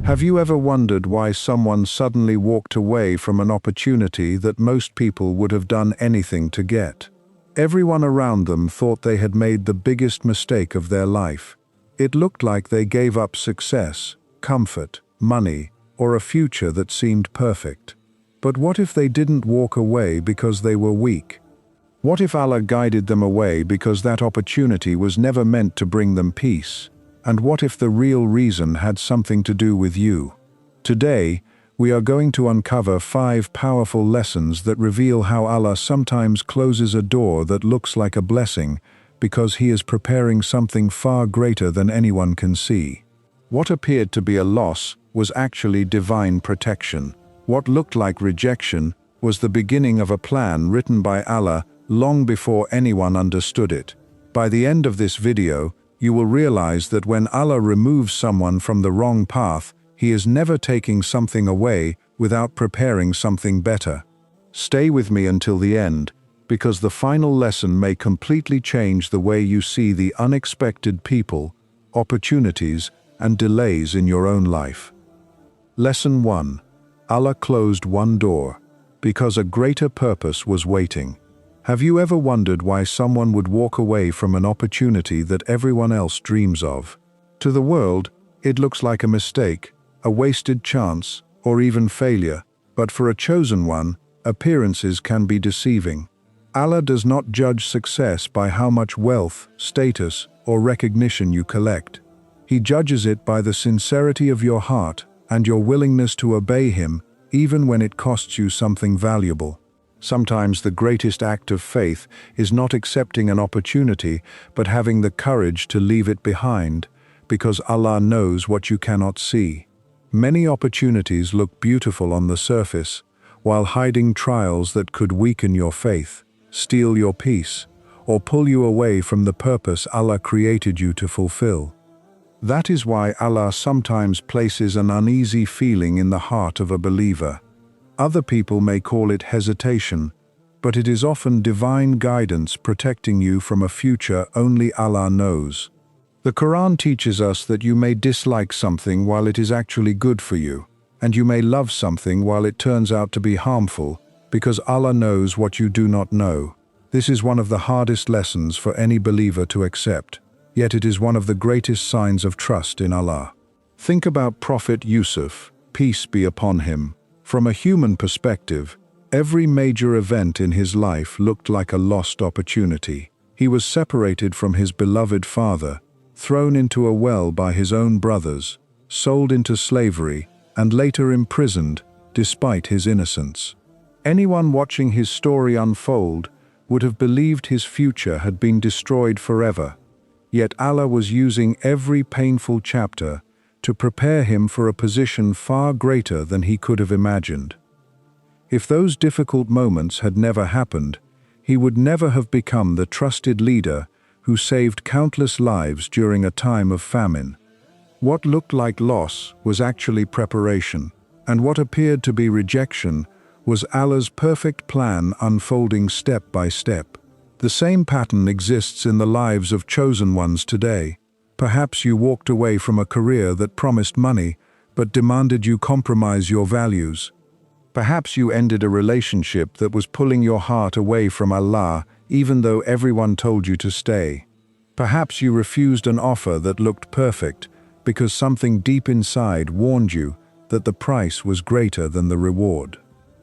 Have you ever wondered why someone suddenly walked away from an opportunity that most people would have done anything to get? Everyone around them thought they had made the biggest mistake of their life. It looked like they gave up success, comfort, money, or a future that seemed perfect. But what if they didn't walk away because they were weak? What if Allah guided them away because that opportunity was never meant to bring them peace? And what if the real reason had something to do with you? Today, we are going to uncover 5 powerful lessons that reveal how Allah sometimes closes a door that looks like a blessing because He is preparing something far greater than anyone can see. What appeared to be a loss was actually divine protection. What looked like rejection was the beginning of a plan written by Allah long before anyone understood it. By the end of this video, you will realize that when Allah removes someone from the wrong path, He is never taking something away without preparing something better. Stay with me until the end, because the final lesson may completely change the way you see the unexpected people, opportunities, and delays in your own life. Lesson 1. Allah closed one door because a greater purpose was waiting. Have you ever wondered why someone would walk away from an opportunity that everyone else dreams of? To the world, it looks like a mistake, a wasted chance, or even failure, but for a chosen one, appearances can be deceiving. Allah does not judge success by how much wealth, status, or recognition you collect. He judges it by the sincerity of your heart and your willingness to obey Him, even when it costs you something valuable. Sometimes the greatest act of faith is not accepting an opportunity, but having the courage to leave it behind, because Allah knows what you cannot see. Many opportunities look beautiful on the surface, while hiding trials that could weaken your faith, steal your peace, or pull you away from the purpose Allah created you to fulfill. That is why Allah sometimes places an uneasy feeling in the heart of a believer. Other people may call it hesitation, but it is often divine guidance protecting you from a future only Allah knows. The Quran teaches us that you may dislike something while it is actually good for you, and you may love something while it turns out to be harmful, because Allah knows what you do not know. This is one of the hardest lessons for any believer to accept, yet it is one of the greatest signs of trust in Allah. Think about Prophet Yusuf, peace be upon him. From a human perspective, every major event in his life looked like a lost opportunity. He was separated from his beloved father, thrown into a well by his own brothers, sold into slavery, and later imprisoned, despite his innocence. Anyone watching his story unfold would have believed his future had been destroyed forever. Yet Allah was using every painful chapter to prepare him for a position far greater than he could have imagined. If those difficult moments had never happened, he would never have become the trusted leader who saved countless lives during a time of famine. What looked like loss was actually preparation, and what appeared to be rejection was Allah's perfect plan unfolding step by step. The same pattern exists in the lives of chosen ones today. Perhaps you walked away from a career that promised money, but demanded you compromise your values. Perhaps you ended a relationship that was pulling your heart away from Allah, even though everyone told you to stay. Perhaps you refused an offer that looked perfect, because something deep inside warned you that the price was greater than the reward.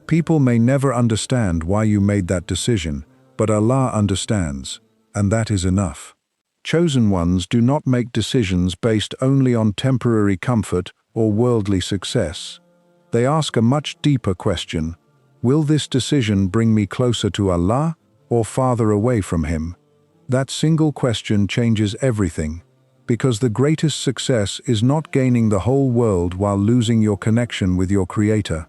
People may never understand why you made that decision, but Allah understands, and that is enough. Chosen ones do not make decisions based only on temporary comfort or worldly success. They ask a much deeper question: will this decision bring me closer to Allah or farther away from Him? That single question changes everything, because the greatest success is not gaining the whole world while losing your connection with your Creator.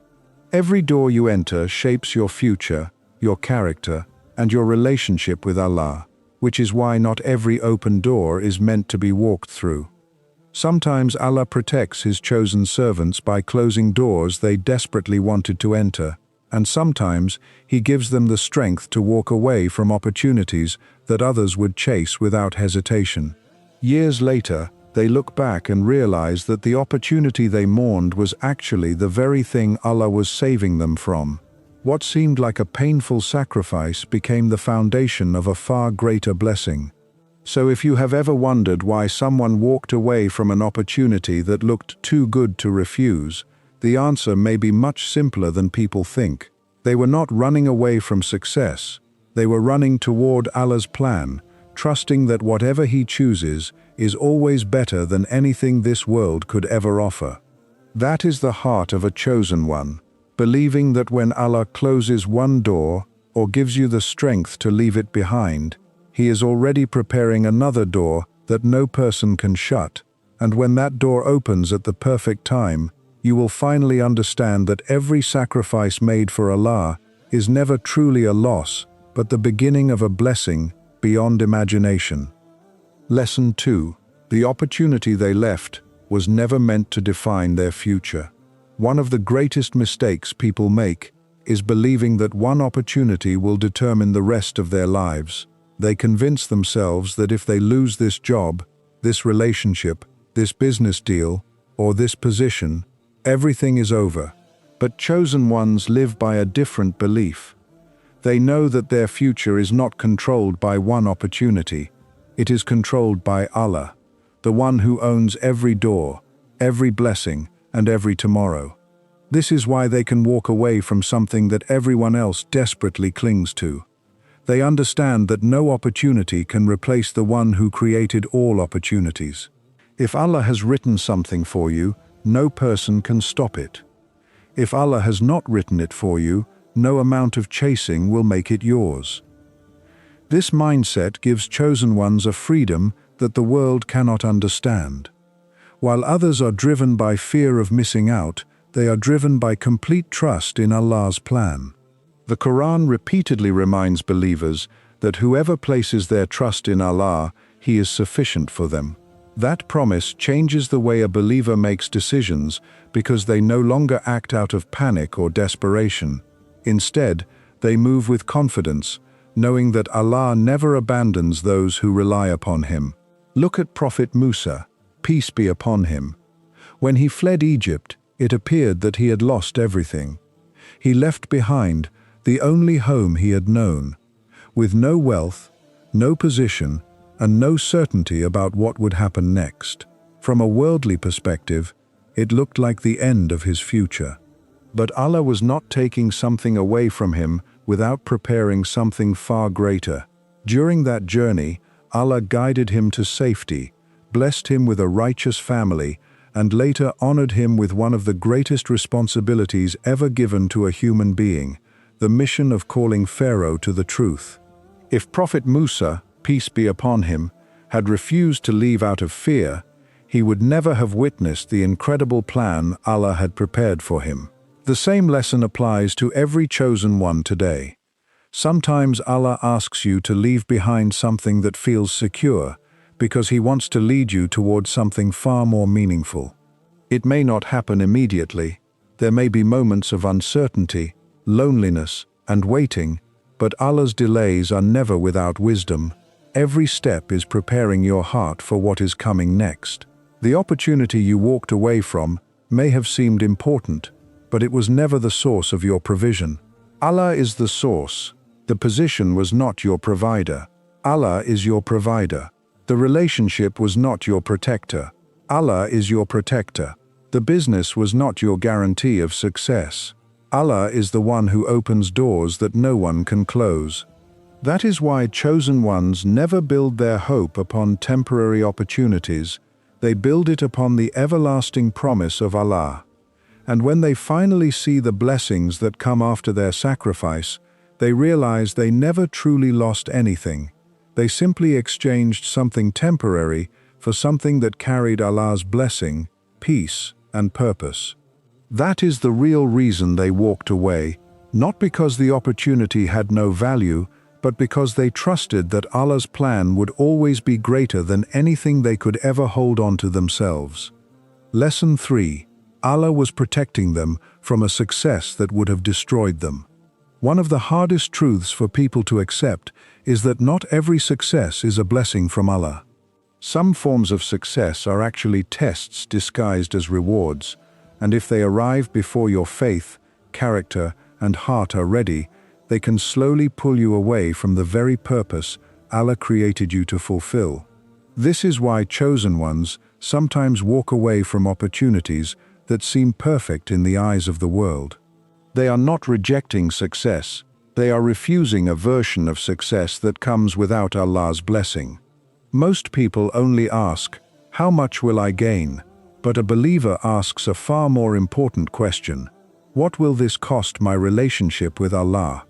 Every door you enter shapes your future, your character, and your relationship with Allah, which is why not every open door is meant to be walked through. Sometimes Allah protects His chosen servants by closing doors they desperately wanted to enter, and sometimes He gives them the strength to walk away from opportunities that others would chase without hesitation. Years later, They look back and realize that the opportunity they mourned was actually the very thing Allah was saving them from. What seemed like a painful sacrifice became the foundation of a far greater blessing. So if you have ever wondered why someone walked away from an opportunity that looked too good to refuse, the answer may be much simpler than people think. They were not running away from success. They were running toward Allah's plan, trusting that whatever He chooses is always better than anything this world could ever offer. That is the heart of a chosen one, believing that when Allah closes one door or gives you the strength to leave it behind, He is already preparing another door that no person can shut, and when that door opens at the perfect time, you will finally understand that every sacrifice made for Allah is never truly a loss, but the beginning of a blessing beyond imagination. Lesson 2. The opportunity they left was never meant to define their future. One of the greatest mistakes people make is believing that one opportunity will determine the rest of their lives. They convince themselves that if they lose this job, this relationship, this business deal, or this position, everything is over. But chosen ones live by a different belief. They know that their future is not controlled by one opportunity. It is controlled by Allah, the one who owns every door, every blessing, and every tomorrow. This is why they can walk away from something that everyone else desperately clings to. They understand that no opportunity can replace the one who created all opportunities. If Allah has written something for you, no person can stop it. If Allah has not written it for you, no amount of chasing will make it yours. This mindset gives chosen ones a freedom that the world cannot understand. While others are driven by fear of missing out, they are driven by complete trust in Allah's plan. The Quran repeatedly reminds believers that whoever places their trust in Allah, He is sufficient for them. That promise changes the way a believer makes decisions because they no longer act out of panic or desperation. Instead, they move with confidence, knowing that Allah never abandons those who rely upon Him. Look at Prophet Musa, peace be upon him. When he fled Egypt, it appeared that he had lost everything. He left behind the only home he had known, with no wealth, no position, and no certainty about what would happen next. From a worldly perspective, it looked like the end of his future. But Allah was not taking something away from him without preparing something far greater. During that journey, Allah guided him to safety, blessed him with a righteous family, and later honored him with one of the greatest responsibilities ever given to a human being, the mission of calling Pharaoh to the truth. If Prophet Musa, peace be upon him, had refused to leave out of fear, he would never have witnessed the incredible plan Allah had prepared for him. The same lesson applies to every chosen one today. Sometimes Allah asks you to leave behind something that feels secure, because He wants to lead you towards something far more meaningful. It may not happen immediately. There may be moments of uncertainty, loneliness, and waiting, but Allah's delays are never without wisdom. Every step is preparing your heart for what is coming next. The opportunity you walked away from may have seemed important, but it was never the source of your provision. Allah is the source. The position was not your provider. Allah is your provider. The relationship was not your protector. Allah is your protector. The business was not your guarantee of success. Allah is the one who opens doors that no one can close. That is why chosen ones never build their hope upon temporary opportunities. They build it upon the everlasting promise of Allah. And when they finally see the blessings that come after their sacrifice, they realize they never truly lost anything. They simply exchanged something temporary for something that carried Allah's blessing, peace, and purpose. That is the real reason they walked away, not because the opportunity had no value, but because they trusted that Allah's plan would always be greater than anything they could ever hold on to themselves. Lesson 3. Allah was protecting them from a success that would have destroyed them. One of the hardest truths for people to accept is that not every success is a blessing from Allah. Some forms of success are actually tests disguised as rewards, and if they arrive before your faith, character, and heart are ready, they can slowly pull you away from the very purpose Allah created you to fulfill. This is why chosen ones sometimes walk away from opportunities that seem perfect in the eyes of the world. They are not rejecting success, they are refusing a version of success that comes without Allah's blessing. Most people only ask, "How much will I gain?" But a believer asks a far more important question: "What will this cost my relationship with Allah?"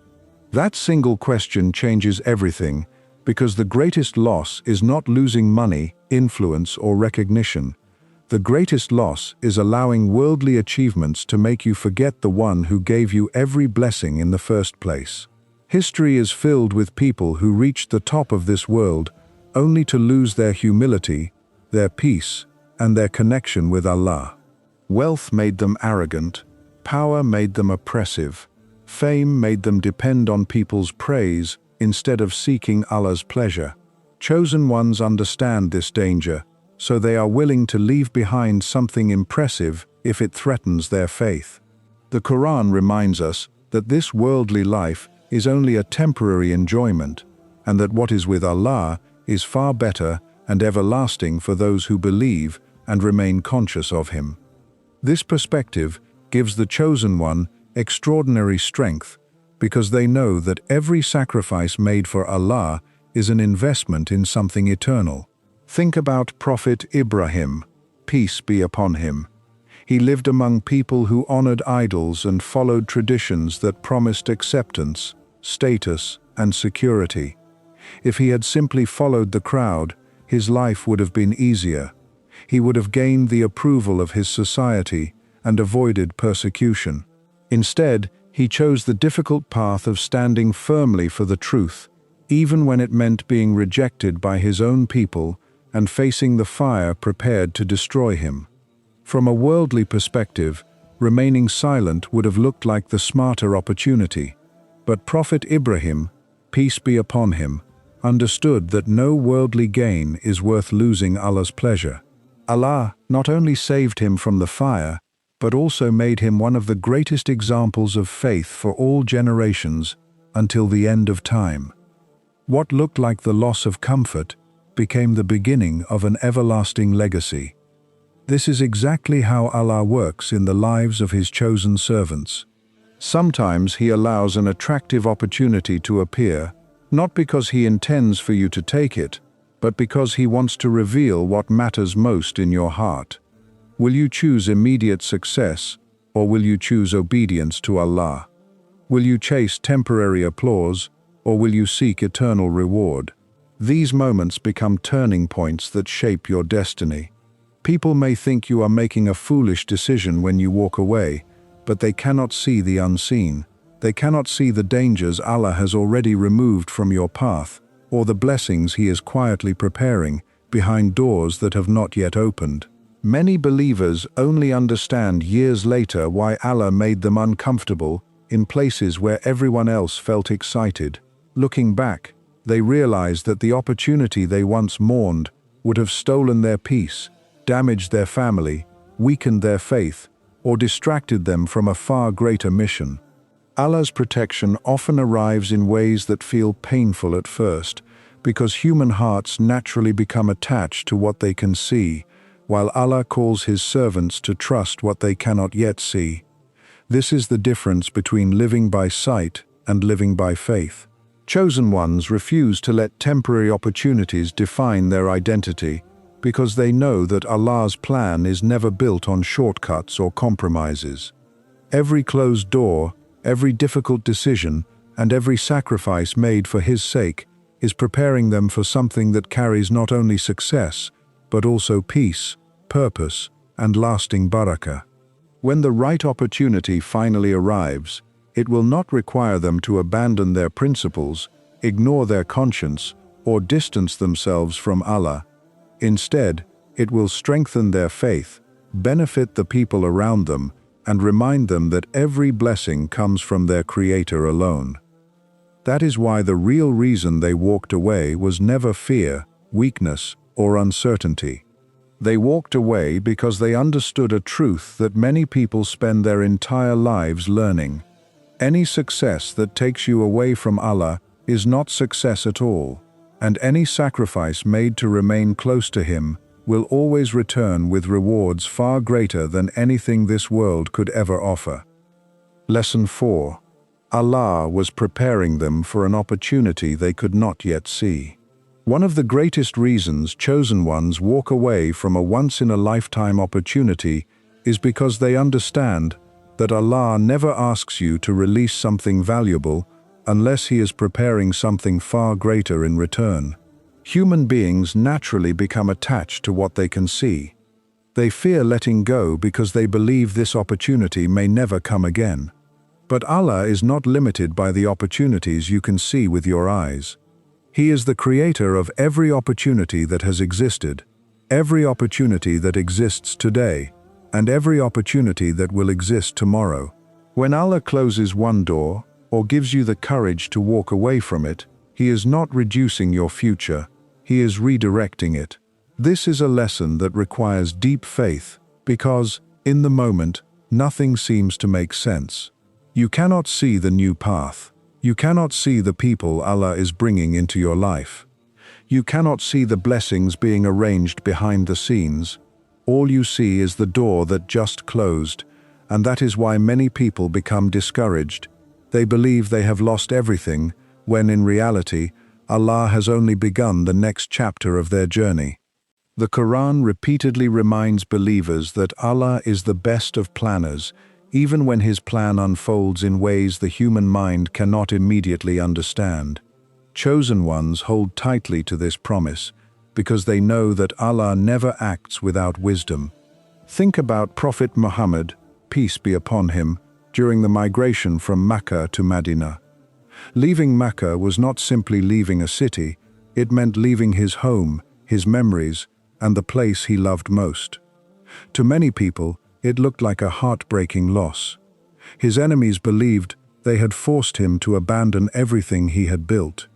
That single question changes everything, because the greatest loss is not losing money, influence, or recognition. The greatest loss is allowing worldly achievements to make you forget the one who gave you every blessing in the first place. History is filled with people who reached the top of this world only to lose their humility, their peace, and their connection with Allah. Wealth made them arrogant, power made them oppressive, fame made them depend on people's praise instead of seeking Allah's pleasure. Chosen ones understand this danger, so they are willing to leave behind something impressive if it threatens their faith. The Quran reminds us that this worldly life is only a temporary enjoyment, and that what is with Allah is far better and everlasting for those who believe and remain conscious of Him. This perspective gives the chosen one extraordinary strength, because they know that every sacrifice made for Allah is an investment in something eternal. Think about Prophet Ibrahim, peace be upon him. He lived among people who honored idols and followed traditions that promised acceptance, status, and security. If he had simply followed the crowd, his life would have been easier. He would have gained the approval of his society and avoided persecution. Instead, he chose the difficult path of standing firmly for the truth, even when it meant being rejected by his own people and facing the fire prepared to destroy him. From a worldly perspective, remaining silent would have looked like the smarter opportunity. But Prophet Ibrahim, peace be upon him, understood that no worldly gain is worth losing Allah's pleasure. Allah not only saved him from the fire, but also made him one of the greatest examples of faith for all generations until the end of time. What looked like the loss of comfort became the beginning of an everlasting legacy. This is exactly how Allah works in the lives of His chosen servants. Sometimes He allows an attractive opportunity to appear, not because He intends for you to take it, but because He wants to reveal what matters most in your heart. Will you choose immediate success, or will you choose obedience to Allah? Will you chase temporary applause, or will you seek eternal reward? These moments become turning points that shape your destiny. People may think you are making a foolish decision when you walk away, but they cannot see the unseen. They cannot see the dangers Allah has already removed from your path, or the blessings He is quietly preparing behind doors that have not yet opened. Many believers only understand years later why Allah made them uncomfortable in places where everyone else felt excited. Looking back, they realize that the opportunity they once mourned would have stolen their peace, damaged their family, weakened their faith, or distracted them from a far greater mission. Allah's protection often arrives in ways that feel painful at first, because human hearts naturally become attached to what they can see, while Allah calls His servants to trust what they cannot yet see. This is the difference between living by sight and living by faith. Chosen ones refuse to let temporary opportunities define their identity, because they know that Allah's plan is never built on shortcuts or compromises. Every closed door, every difficult decision, and every sacrifice made for His sake is preparing them for something that carries not only success, but also peace, purpose, and lasting barakah. When the right opportunity finally arrives, it will not require them to abandon their principles, ignore their conscience, or distance themselves from Allah. Instead, it will strengthen their faith, benefit the people around them, and remind them that every blessing comes from their Creator alone. That is why the real reason they walked away was never fear, weakness, or uncertainty. They walked away because they understood a truth that many people spend their entire lives learning. Any success that takes you away from Allah is not success at all, and any sacrifice made to remain close to Him will always return with rewards far greater than anything this world could ever offer. Lesson 4. Allah was preparing them for an opportunity they could not yet see. One of the greatest reasons chosen ones walk away from a once-in-a-lifetime opportunity is because they understand that Allah never asks you to release something valuable unless He is preparing something far greater in return. Human beings naturally become attached to what they can see. They fear letting go because they believe this opportunity may never come again. But Allah is not limited by the opportunities you can see with your eyes. He is the creator of every opportunity that has existed, every opportunity that exists today, and every opportunity that will exist tomorrow. When Allah closes one door, or gives you the courage to walk away from it, He is not reducing your future, He is redirecting it. This is a lesson that requires deep faith, because, in the moment, nothing seems to make sense. You cannot see the new path. You cannot see the people Allah is bringing into your life. You cannot see the blessings being arranged behind the scenes. All you see is the door that just closed, and that is why many people become discouraged. They believe they have lost everything, when in reality, Allah has only begun the next chapter of their journey. The Quran repeatedly reminds believers that Allah is the best of planners, even when His plan unfolds in ways the human mind cannot immediately understand. Chosen ones hold tightly to this promise, because they know that Allah never acts without wisdom. Think about Prophet Muhammad, peace be upon him, during the migration from Mecca to Medina. Leaving Mecca was not simply leaving a city, it meant leaving his home, his memories, and the place he loved most. To many people, it looked like a heartbreaking loss. His enemies believed they had forced him to abandon everything he had built.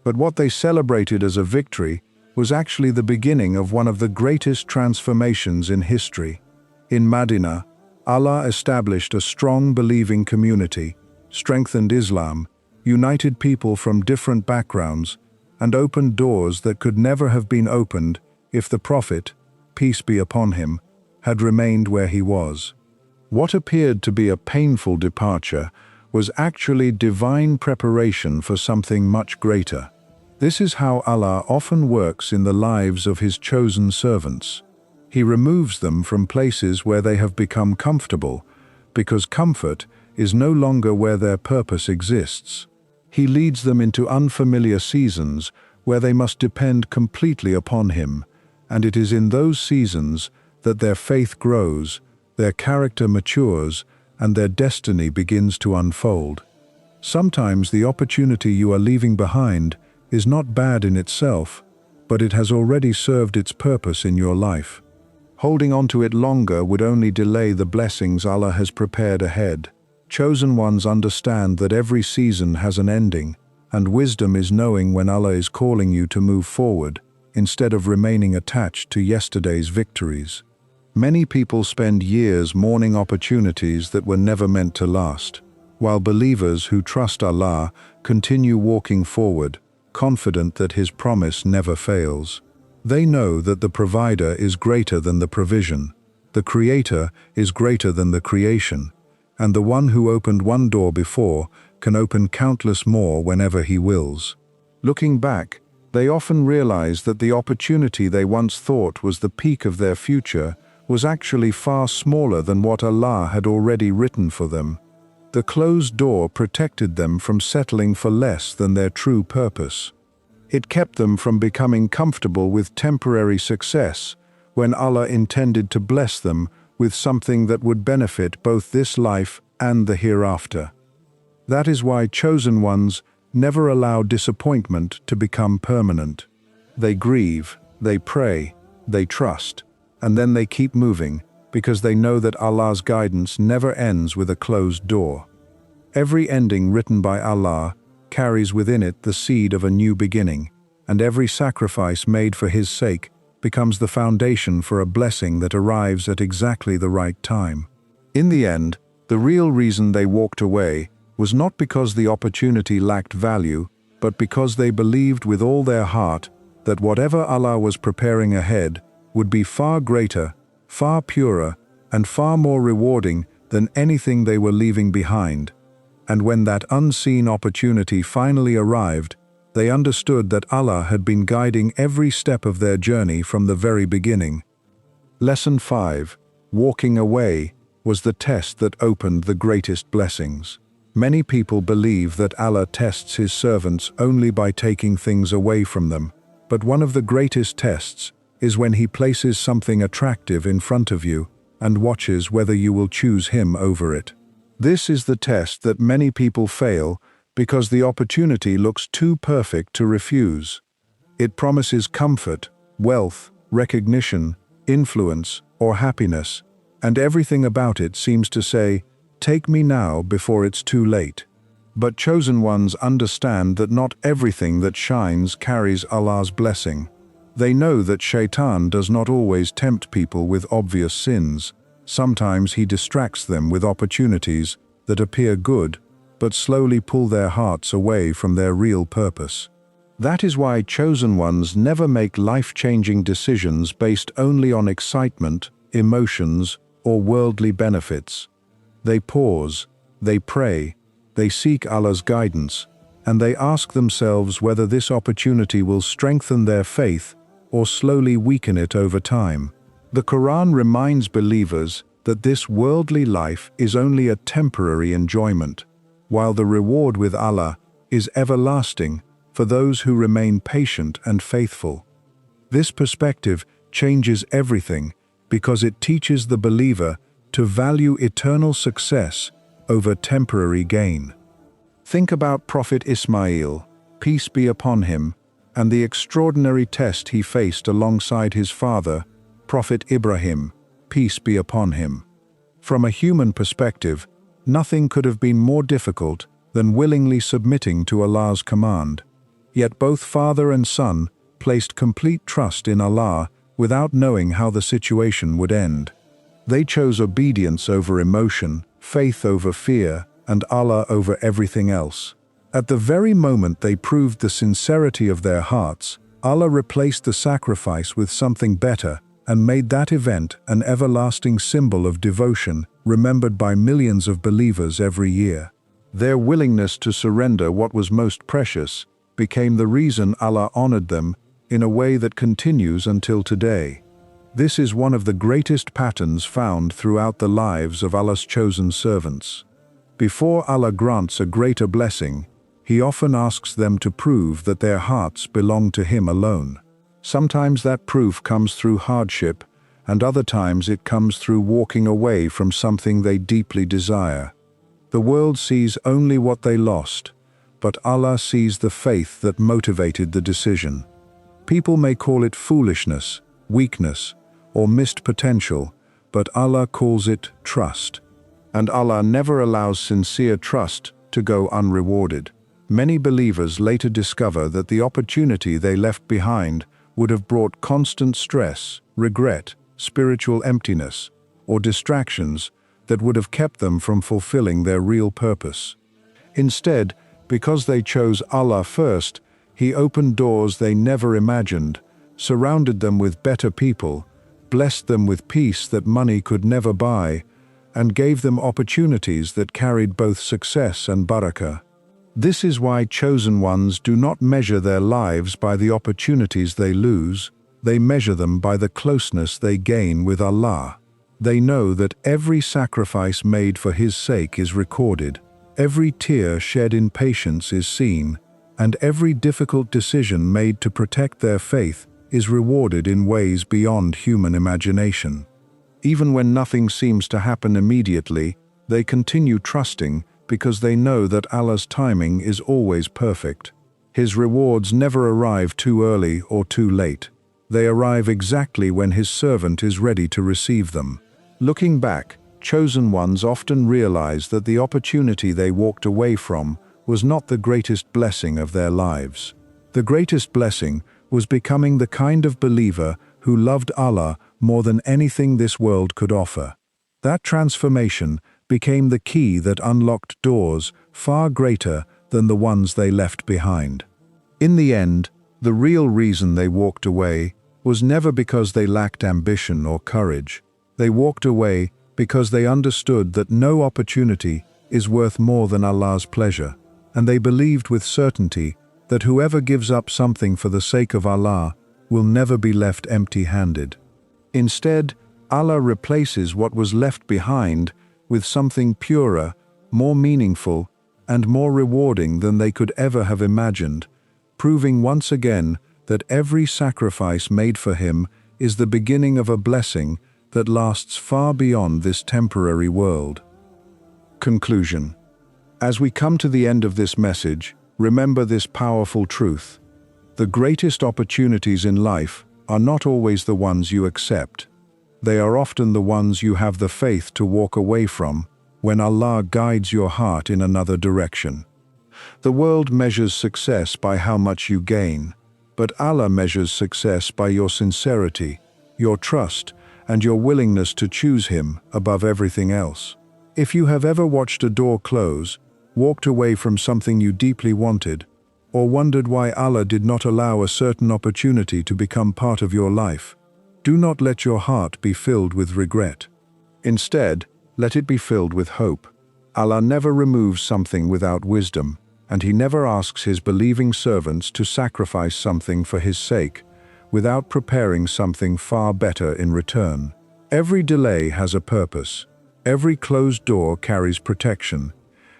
But what they celebrated as a victory was actually the beginning of one of the greatest transformations in history. In Medina, Allah established a strong believing community, strengthened Islam, united people from different backgrounds, and opened doors that could never have been opened if the Prophet, peace be upon him, had remained where he was. What appeared to be a painful departure was actually divine preparation for something much greater. This is how Allah often works in the lives of His chosen servants. He removes them from places where they have become comfortable, because comfort is no longer where their purpose exists. He leads them into unfamiliar seasons where they must depend completely upon Him, and it is in those seasons that their faith grows, their character matures, and their destiny begins to unfold. Sometimes the opportunity you are leaving behind is not bad in itself, but it has already served its purpose in your life. Holding on to it longer would only delay the blessings Allah has prepared ahead. Chosen ones understand that every season has an ending, and wisdom is knowing when Allah is calling you to move forward, instead of remaining attached to yesterday's victories. Many people spend years mourning opportunities that were never meant to last, while believers who trust Allah continue walking forward, confident that His promise never fails. They know that the provider is greater than the provision, the creator is greater than the creation, and the one who opened one door before can open countless more whenever He wills. Looking back, they often realize that the opportunity they once thought was the peak of their future was actually far smaller than what Allah had already written for them. The closed door protected them from settling for less than their true purpose. It kept them from becoming comfortable with temporary success when Allah intended to bless them with something that would benefit both this life and the hereafter. That is why chosen ones never allow disappointment to become permanent. They grieve, they pray, they trust, and then they keep moving because they know that Allah's guidance never ends with a closed door. Every ending written by Allah carries within it the seed of a new beginning, and every sacrifice made for His sake becomes the foundation for a blessing that arrives at exactly the right time. In the end, the real reason they walked away was not because the opportunity lacked value, but because they believed with all their heart that whatever Allah was preparing ahead would be far greater, far purer, and far more rewarding than anything they were leaving behind. And when that unseen opportunity finally arrived, they understood that Allah had been guiding every step of their journey from the very beginning. Lesson 5. Walking away was the test that opened the greatest blessings. Many people believe that Allah tests His servants only by taking things away from them, but one of the greatest tests is when He places something attractive in front of you and watches whether you will choose Him over it. This is the test that many people fail because the opportunity looks too perfect to refuse. It promises comfort, wealth, recognition, influence, or happiness, and everything about it seems to say, "Take me now before it's too late." But chosen ones understand that not everything that shines carries Allah's blessing. They know that Shaitan does not always tempt people with obvious sins. Sometimes he distracts them with opportunities that appear good, but slowly pull their hearts away from their real purpose. That is why chosen ones never make life-changing decisions based only on excitement, emotions, or worldly benefits. They pause, they pray, they seek Allah's guidance, and they ask themselves whether this opportunity will strengthen their faith or slowly weaken it over time. The Quran reminds believers that this worldly life is only a temporary enjoyment, while the reward with Allah is everlasting for those who remain patient and faithful. This perspective changes everything because it teaches the believer to value eternal success over temporary gain. Think about Prophet Ismail, peace be upon him, and the extraordinary test he faced alongside his father, Prophet Ibrahim, peace be upon him. From a human perspective, nothing could have been more difficult than willingly submitting to Allah's command. Yet both father and son placed complete trust in Allah without knowing how the situation would end. They chose obedience over emotion, faith over fear, and Allah over everything else. At the very moment they proved the sincerity of their hearts, Allah replaced the sacrifice with something better and made that event an everlasting symbol of devotion remembered by millions of believers every year. Their willingness to surrender what was most precious became the reason Allah honored them in a way that continues until today. This is one of the greatest patterns found throughout the lives of Allah's chosen servants. Before Allah grants a greater blessing, He often asks them to prove that their hearts belong to Him alone. Sometimes that proof comes through hardship, and other times it comes through walking away from something they deeply desire. The world sees only what they lost, but Allah sees the faith that motivated the decision. People may call it foolishness, weakness, or missed potential, but Allah calls it trust. And Allah never allows sincere trust to go unrewarded. Many believers later discover that the opportunity they left behind would have brought constant stress, regret, spiritual emptiness, or distractions that would have kept them from fulfilling their real purpose. Instead, because they chose Allah first, He opened doors they never imagined, surrounded them with better people, blessed them with peace that money could never buy, and gave them opportunities that carried both success and barakah. This is why chosen ones do not measure their lives by the opportunities they lose, they measure them by the closeness they gain with Allah. They know that every sacrifice made for His sake is recorded, every tear shed in patience is seen, and every difficult decision made to protect their faith is rewarded in ways beyond human imagination. Even when nothing seems to happen immediately, they continue trusting because they know that Allah's timing is always perfect. His rewards never arrive too early or too late. They arrive exactly when His servant is ready to receive them. Looking back, chosen ones often realize that the opportunity they walked away from was not the greatest blessing of their lives. The greatest blessing was becoming the kind of believer who loved Allah more than anything this world could offer. That transformation became the key that unlocked doors far greater than the ones they left behind. In the end, the real reason they walked away was never because they lacked ambition or courage. They walked away because they understood that no opportunity is worth more than Allah's pleasure, and they believed with certainty that whoever gives up something for the sake of Allah will never be left empty-handed. Instead, Allah replaces what was left behind with something purer, more meaningful, and more rewarding than they could ever have imagined, proving once again that every sacrifice made for Him is the beginning of a blessing that lasts far beyond this temporary world. Conclusion. As we come to the end of this message, remember this powerful truth. The greatest opportunities in life are not always the ones you accept. They are often the ones you have the faith to walk away from when Allah guides your heart in another direction. The world measures success by how much you gain, but Allah measures success by your sincerity, your trust, and your willingness to choose Him above everything else. If you have ever watched a door close, walked away from something you deeply wanted, or wondered why Allah did not allow a certain opportunity to become part of your life, do not let your heart be filled with regret. Instead, let it be filled with hope. Allah never removes something without wisdom, and He never asks His believing servants to sacrifice something for His sake, without preparing something far better in return. Every delay has a purpose. Every closed door carries protection.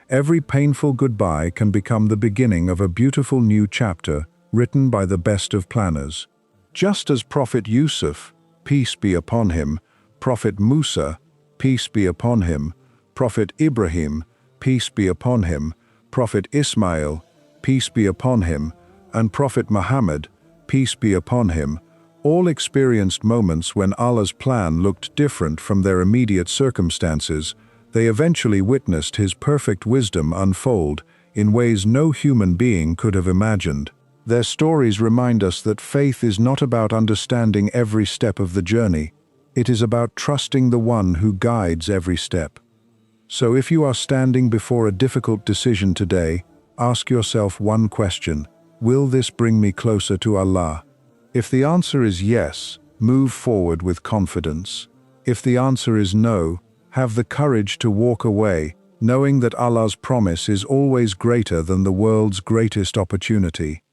Every painful goodbye can become the beginning of a beautiful new chapter written by the best of planners. Just as Prophet Yusuf, peace be upon him, Prophet Musa, peace be upon him, Prophet Ibrahim, peace be upon him, Prophet Ismail, peace be upon him, and Prophet Muhammad, peace be upon him, all experienced moments when Allah's plan looked different from their immediate circumstances. They eventually witnessed His perfect wisdom unfold in ways no human being could have imagined. Their stories remind us that faith is not about understanding every step of the journey. It is about trusting the One who guides every step. So if you are standing before a difficult decision today, ask yourself one question: will this bring me closer to Allah? If the answer is yes, move forward with confidence. If the answer is no, have the courage to walk away, knowing that Allah's promise is always greater than the world's greatest opportunity.